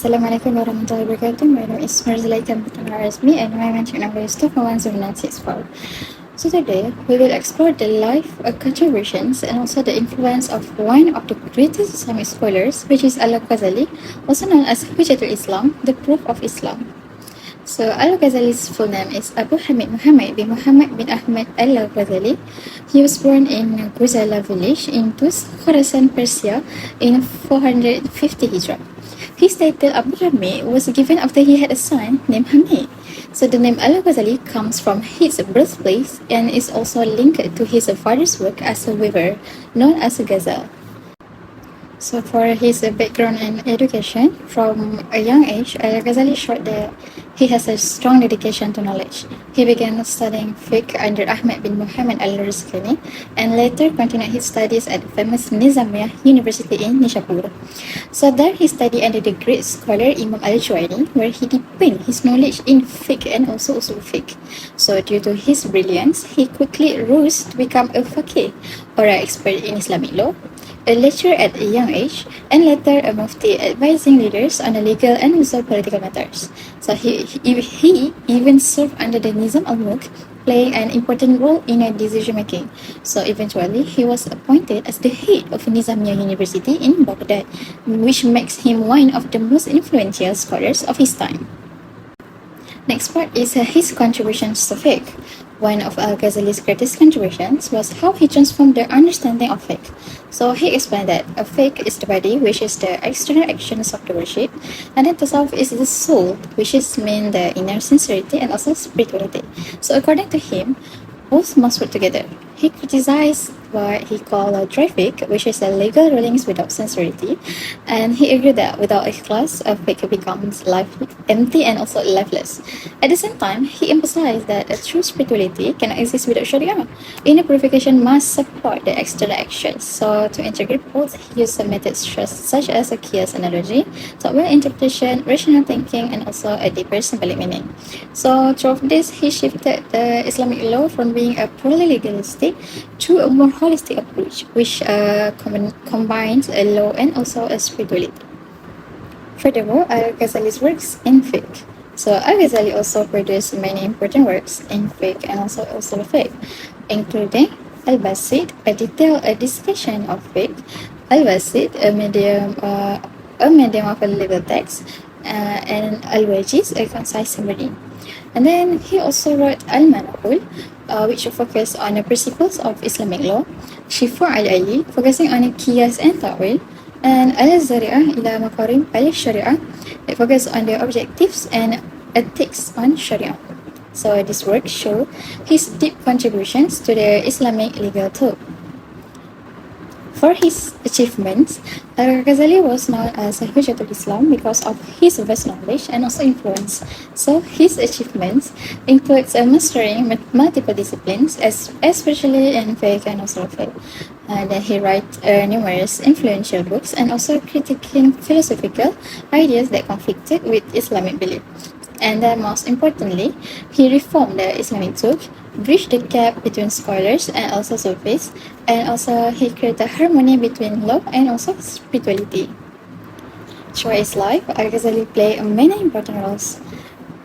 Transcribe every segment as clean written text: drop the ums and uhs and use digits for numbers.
Assalamualaikum warahmatullahi wabarakatuh. My name is Zulaikha bin Norazmi and my mention number is 2410964. So today we will explore the life, contributions and also the influence of one of the greatest Islamic scholars, which is Al-Ghazali, also known as Hujjatul Islam, the proof of Islam. So Al-Ghazali's full name is Abu Hamid Muhammad bin Ahmad Al-Ghazali. He was born in Guzala village in Tus, Khorasan, Persia in 450 Hijrah. His title Abu Hamid was given after he had a son named Hamid. So the name Al-Ghazali comes from his birthplace and is also linked to his father's work as a weaver, known as a ghazal. So for his background and education, from a young age, Al-Ghazali showed that he has a strong dedication to knowledge. He began studying fiqh under Ahmad bin Muhammad al-Rizqani and later continued his studies at the famous Nizamiya University in Nishapur. So there he studied under the great scholar Imam al-Juwaini, where he deepened his knowledge in fiqh and also usul fiqh. So due to his brilliance, he quickly rose to become a faqih, or an expert in Islamic law, a lecturer at a young age, and later a mufti advising leaders on the legal and also political matters. So he even served under the Nizam al-Mulk, playing an important role in decision making. So eventually he was appointed as the head of Nizamiya University in Baghdad, which makes him one of the most influential scholars of his time. Next part is his contributions to fiqh. One of Al-Ghazali's greatest contributions was how he transformed the understanding of fiqh. So he explained that a fiqh is the body, which is the external actions of the worship, and then tasawwuf is the soul, which is mean the inner sincerity and also spirituality. So according to him, both must work together. He criticized what he called a dry fiqh, which is a legal rulings without sincerity, and he argued that without ikhlas, a fiqh becomes empty and also lifeless. At the same time, he emphasized that a true spirituality cannot exist without sharia. Inner purification must support the external actions. So to integrate both, he used some methods such as a qiyas analogy, well interpretation, rational thinking, and also a deeper symbolic meaning. So through this, he shifted the Islamic law from being a purely legalistic to a more holistic approach, which combines a law and also a spirituality. Furthermore, Al-Ghazali's works in fiqh. So Al-Ghazali also produced many important works in fiqh and also usul fiqh, including Al-Basit, a detailed discussion of fiqh, Al-Basit, a medium of a legal text, and Al-Wajiz, a concise summary. And then he also wrote Al-Manaqul, which focused on the principles of Islamic law, Shifa al-Ali, focusing on the qiyas and ta'wil, and Al-Zari'ah ila Maqarim al-Shari'ah, that focus on the objectives and ethics on Sharia. So this work show his deep contributions to the Islamic legal tool. For his achievements, Al-Ghazali was known as Hujjatul Islam because of his vast knowledge and also influence. So his achievements includes mastering multiple disciplines, especially in fiqh and also fiqh. Then he writes numerous influential books and also critiquing philosophical ideas that conflicted with Islamic belief. And then most importantly, he reformed the Islamic thought, bridged the gap between scholars and also Sufis, and also he created harmony between law and also spirituality. Throughout his life, Al-Ghazali played many important roles.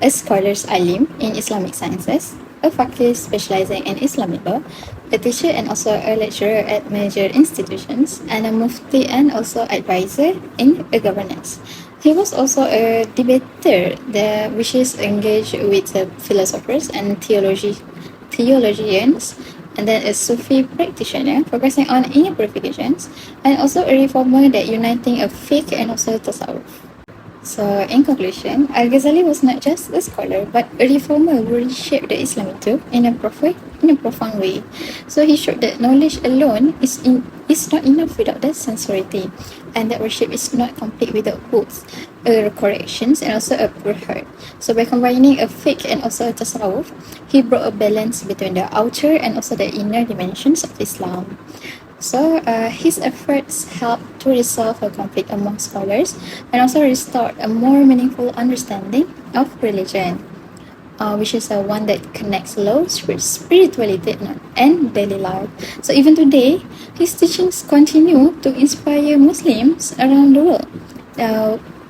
A scholar's alim in Islamic sciences, a faqih specializing in Islamic law, a teacher and also a lecturer at major institutions, and a mufti and also advisor in governance. He was also a debater, which is engaged with philosophers and theologians, and then a Sufi practitioner focusing on inner purifications, and also a reformer that uniting a fiqh and also tasawwuf. So in conclusion, Al-Ghazali was not just a scholar but a reformer who reshaped the Islamic truth in a profound way. So he showed that knowledge alone is not enough without that sincerity, and that worship is not complete without both corrections and also a pure heart. So by combining a fiqh and also a tasawwuf, he brought a balance between the outer and also the inner dimensions of Islam. So his efforts helped to resolve a conflict among scholars and also restored a more meaningful understanding of religion, which is one that connects law with spirituality and daily life. So even today, his teachings continue to inspire Muslims around the world.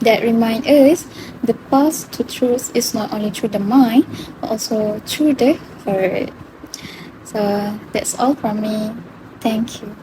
that remind us the path to truth is not only through the mind, but also through the heart. So that's all from me. Thank you.